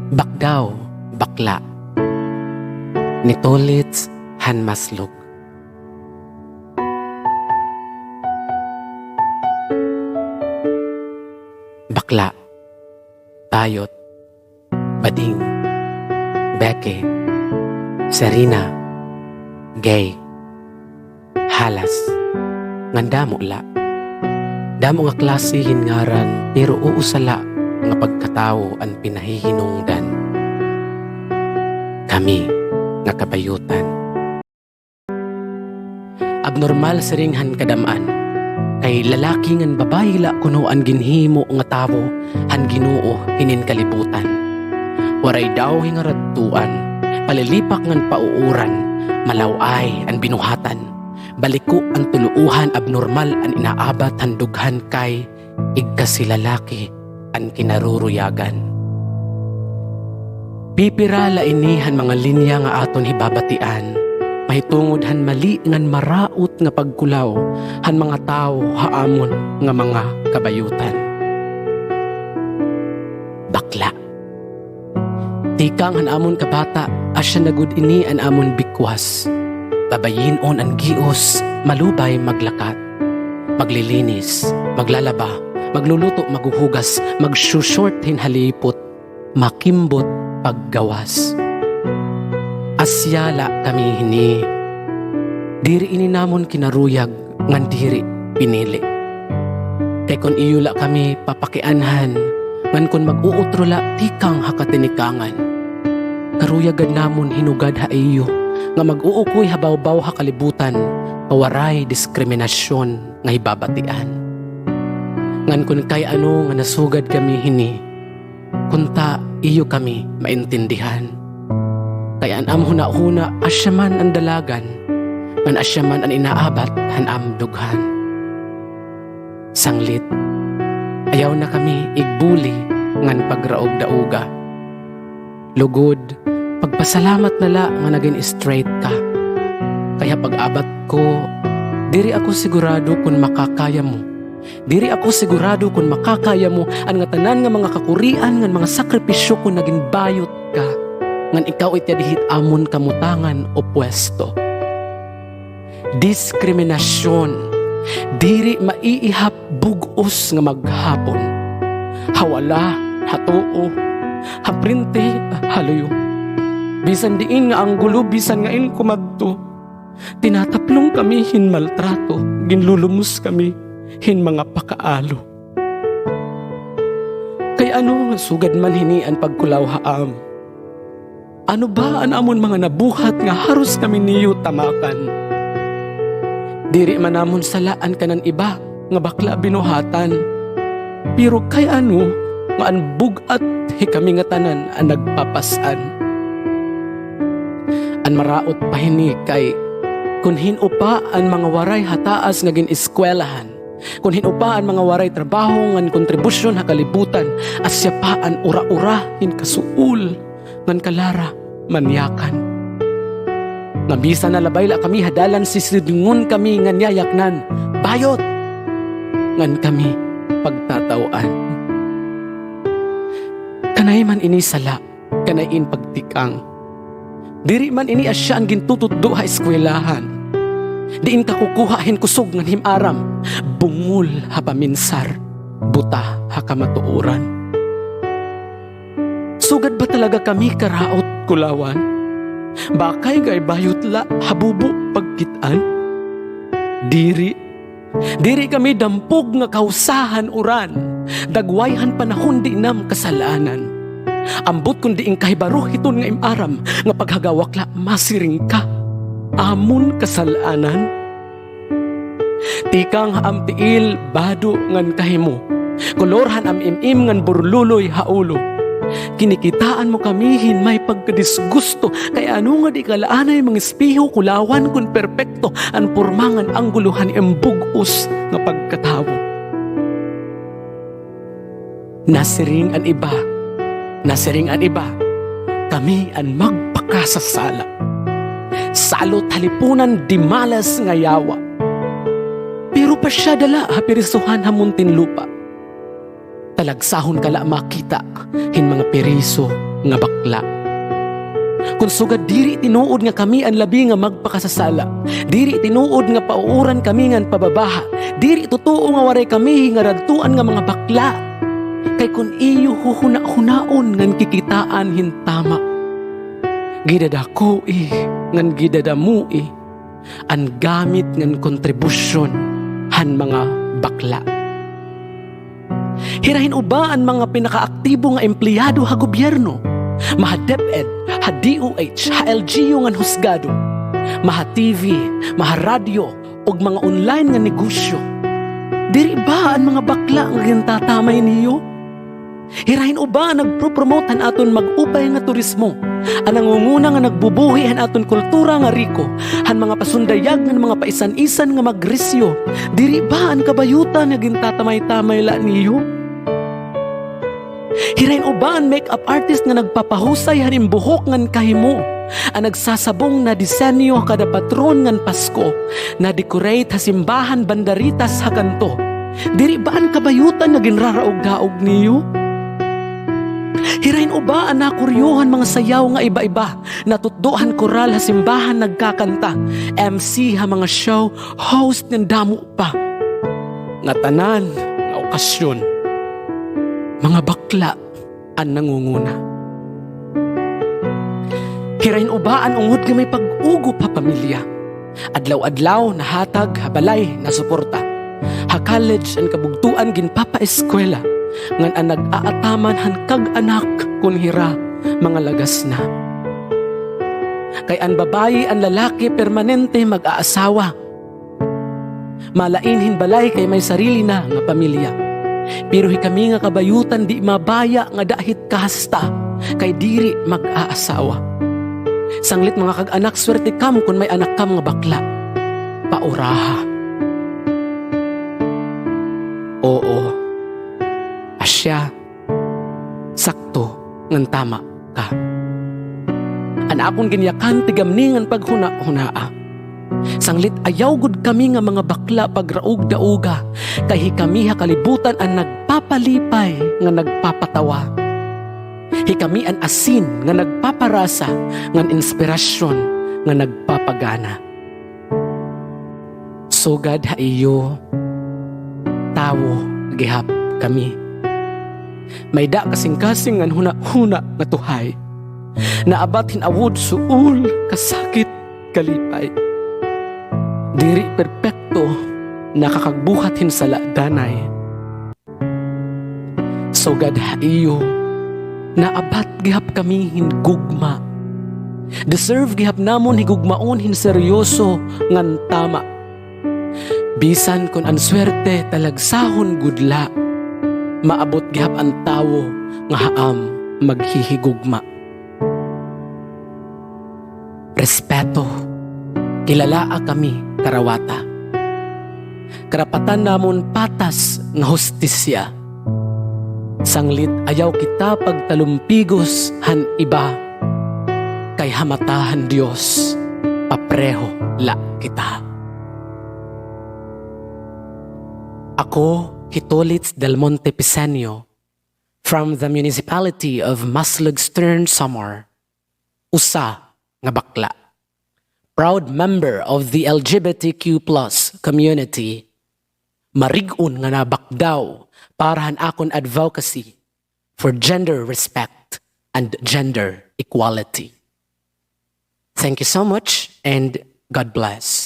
Bakdaw, bakla, nitulits hanmaslog. Bakla, bayot, bading, beke, sarina, gay, halas, nganda mo la. Damo nga klase hingaran pero uusala nga pagkatao ang pinahihinungdan. Kami nga kabayutan. Abnormal sa ringhan kadamaan, kay lalaki ngan babayi la kuno ang ginhimo nga tawo han Ginoo hinin kalibutan. Waray daw hingaradtuan, palilipak ngan pauuran, malaway ang binuhatan, baliko ang tuluuhan abnormal ang inaabat handughan kay igkas si lalaki ang kinaruruyagan. Pipira lainihan mga linya nga aton hibabatian, mahitungod han mali ngan maraot nga pagkulaw han mga tao haamon nga mga kabayutan. Bakla, tikang han amon kabata asya nagud ini an amon bikwas. Babayinon ang gios, malubay maglakat, maglilinis, maglalaba, magluluto, maghuhugas, magsushort hinhalipot, makimbot paggawas. Asyala kami hini, diri ini namon kinaruyag, ngan diri pinili. Kay kun iyula kami papakianhan, ngan kun mag-uutrola tikang hakatinikangan. Karuyagan namon hinugad ha iyo, nga mag-uukoy habaw-baw ha kalibutan, pawaray diskriminasyon nga ibabatian. Ngan kun kay ano nga nasugad kami hini, kunta iyo kami maintindihan. Kaya an huna-huna asyaman ang dalagan, ngan asyaman ang inaabat han amdughan. Sanglit, ayaw na kami igbuli ngan pagraog dauga. Lugod, pagpasalamat nala nga naging straight ka. Kaya pag-abat ko, diri ako sigurado kung makakaya mo. Diri ako sigurado kung makakaya mo ang nga tanan nga mga kakurian nga mga sakripisyo kung naging bayot ka. Ngan ikaw itadihit amon kamutangan o pwesto. Diskriminasyon, diri maiihap bugos nga maghapon. Hawala, hatuo, haprinte, haluyo. Bisan diin nga ang gulo, bisan nga in kumagto. Tinataplong kami hin maltrato, ginlulumus kami hin mga pakaalo. Kay ano nga sugad man hini ang pagkulaw haam? Ano ba an amon mga nabuhat nga haros kami niyo tamakan? Diri man namon salaan kanan iba nga bakla binuhatan. Pero kay ano nga an bugat kami nga tanan ang nagpapasan. An maraot pahini kay kun hinupa ang mga waray hataas nga gin-eskwelahan, kun hinupa ang mga waray trabaho ngan kontribusyon ha kalibutan, asya pa ang ura-ura hin kasuul ngan kalara manyakan. Nabisa na labay la kami hadalan sisidingon kami ngan yayaknan, bayot ngan kami pagtatawan. Kanay man ini sala, kanayin pagtikang. Diri man ini asya ang gintutuddo ha eskwelahan. Diin ka kukuhahin kusog ng himaram, bungul ha paminsar, buta ha kamatuuran. Sugad ba talaga kami karaot kulawan? Bakay gay bayutla habubo pagkitaan? Diri kami dampog nga kausahan uran, dagwayhan panahon di nam kasalanan. Ambot kundi ing kahibaro hiton nga imaram nga paghagawakla masiring ka amon kasalanan. Tikang haamtiil bado ngan kahimo, kolorhan am imim ngan burluloy haulo. Kinikitaan mo kami hin may pagkadisgusto, kay ano nga di kalaanay mga espiho kulawan kun perpekto an pormangan ang guluhan embugos nga pagkatawo. Nasiring an iba, kami an magpakasasala. Salot halipunan di malas nga yawa. Pero pa siya dala hapirisuhan hamuntin lupa. Talagsahon kala makita hin mga piriso nga bakla. Kung sugad diri tinuod nga kami ang labi nga magpakasasala, diri tinuod nga pauuran kami nga pababaha, diri totoo nga waray kami nga radtuan nga mga bakla. Kay kun iyo huhuna-hunaon ngan kikitaan hintama. Gidadako ngan gidadamu ang gamit ngan kontribusyon han mga bakla. Hirahin uba ang mga pinakaaktibo nga empleyado ha gobyerno, maha DepEd, ha DOH, ha LGU ngan husgado, maha TV, maha radyo, og mga online nga negosyo. Diri ba ang mga bakla nga gintatamay niyo? Hirahin uba nagpropromote han aton mag-upay nga turismo, ang nangunguna nga nagbubuhi han aton kultura nga riko, han mga pasundayag ng mga paisan-isan nga magrisyo. Diri ba ang kabayutan nga gintatamay-tamay la niyo? Hirahin uba ang make-up artist nga nagpapahusay han imbuhok ngan kahimo, ang nagsasabong na disenyo kada patron ngan Pasko, na decorate ha simbahan bandaritas ha kanto. Diri ba ang kabayutan nga ginraraog-daog niyo? Hirahin uba ang nakuryohan mga sayaw nga iba-iba, natutdohan koral ha simbahan nagkakanta, MC ha mga show, host ng damo pa. Nga tanan, nga okasyon, mga bakla ang nangunguna. Hirahin uba ang ungod nga may pag-ugo pa pamilya, adlaw-adlaw na hatag habalay na suporta, ha college ang kabugtuan ginpapa-eskwela, ngan ang nag-aataman han kag anak kun hira mga lagas na. Kay ang babayi ang lalaki permanente mag-aasawa, malainhin balay kay may sarili na nga pamilya. Pero kami nga kabayutan di mabaya nga dahit kasta, kay diri mag-aasawa. Sanglit mga kag-anak swerte kam kun may anak kam nga bakla, pauraha. Oo, asya, sakto ngan tama ka. An akong ginyakan tigamningan paghuna-hunaa. Sanglit ayaw gud kami nga mga bakla pagraog-dauga, kay kami ha kalibutan ang nagpapalipay nga nagpapatawa. Kami an asin nga nagpaparasa, ngan inspirasyon nga nagpapagana. Sugad ha iyo, tawo gihap kami. May da kasing-kasing ngan huna-huna nga tuhay, naabat hinawod suul kasakit kalipay. Diri perpekto nakakagbuhat hinsala danay. Sugad ha iyo, naabat gihap kami hingugma. Deserve gihap namon higugmaon hinseryoso ngan tama. Bisan kun ang swerte talagsahon gudla, maabot gihap ang tawo nga haam maghihigugma. Respeto, kilalaa kami karawata. Karapatan namon patas nga hustisya. Sanglit ayaw kita pagtalumpigos han iba, kay hamatahan Dios papreho la kita. Ako, Hitolitz Del Monte Pisenio, from the municipality of Maslugstern, Samar, usa nga bakla. Proud member of the LGBTQ+ community, marigun nga nabakdaw parahan akon advocacy for gender respect and gender equality. Thank you so much and God bless.